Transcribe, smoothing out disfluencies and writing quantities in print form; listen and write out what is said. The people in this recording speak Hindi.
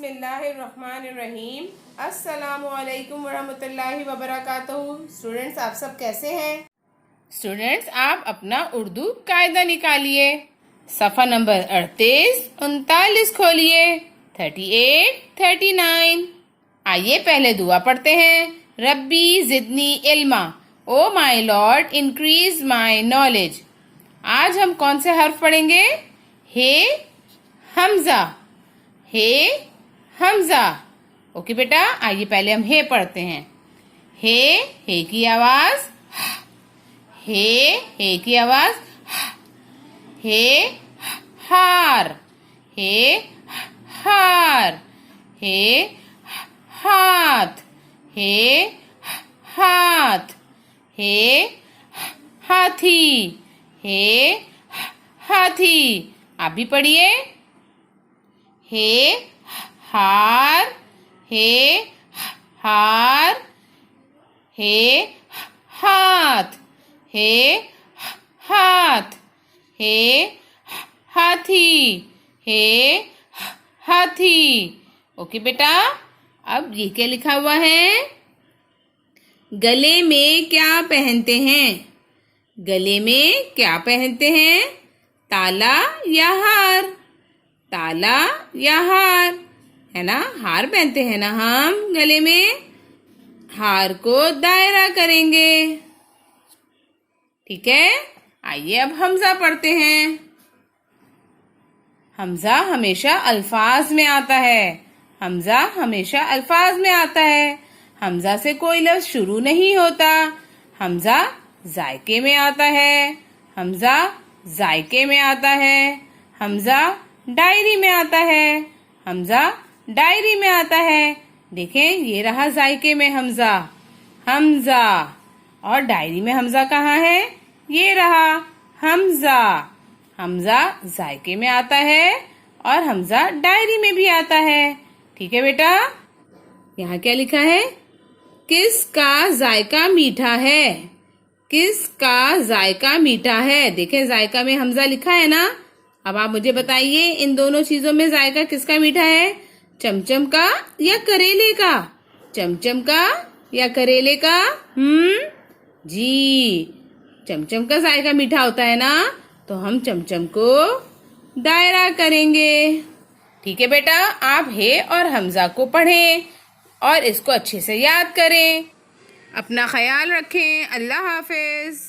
बिस्मिल्लाहिर्रहमानिर्रहीम। अस्सलामुअलैकुम वरहमतुल्लाहि वबरकातुहू। स्टूडेंट्स, आप सब कैसे हैं? स्टूडेंट्स, आप अपना उर्दू कायदा निकालिए। सफ़ा नंबर 38 39 खोलिए। 38 39। आइए पहले दुआ पढ़ते हैं। रब्बी ज़िदनी इल्मा, oh my lord increase my knowledge. आज हम कौन से हर्फ पढ़ेंगे? हे हमजा, हे हमजा। ओके बेटा, आइए पहले हम हे पढ़ते हैं। हे की आवाज, हे की आवाज। हे हार, हे हार। हे हाथ, हे हाथ। हे हाथी, हे हाथी। आप भी पढ़िए। हे हार, हे हार। हे हाथ, हे हाथ। हे हाथी, हे हाथी। ओके बेटा, अब ये क्या लिखा हुआ है? गले में क्या पहनते हैं? गले में क्या पहनते हैं? ताला या हार? ताला या हार, है ना? हार पहनते हैं ना हम गले में। हार को दायरा करेंगे। ठीक है, आइए अब हमजा पढ़ते हैं। हमजा हमेशा अल्फाज में आता है। हमजा हमेशा अल्फाज में आता है। हमजा से कोई लफ्ज शुरू नहीं होता। हमजा जायके में आता है। हमजा जायके में आता है। हमजा डायरी में आता है। हमजा डायरी में आता है। देखें, ये रहा जायके में हमजा, हमजा। और डायरी में हमजा कहाँ है? ये रहा हमजा। हमजा जायके में आता है और हमजा डायरी में भी आता है। ठीक है बेटा, यहाँ क्या लिखा है? किसका जायका मीठा है? किसका जायका मीठा है? देखें, जायका में हमजा लिखा है ना। अब आप मुझे बताइए, इन दोनों चीजों में जायका किसका मीठा है? चमचम का या करेले का? चमचम का या करेले का? जी, चमचम का जायका मीठा होता है ना, तो हम चमचम को दायरा करेंगे। ठीक है बेटा, आप हे और हमजा को पढ़ें और इसको अच्छे से याद करें। अपना ख्याल रखें। अल्लाह हाफिज।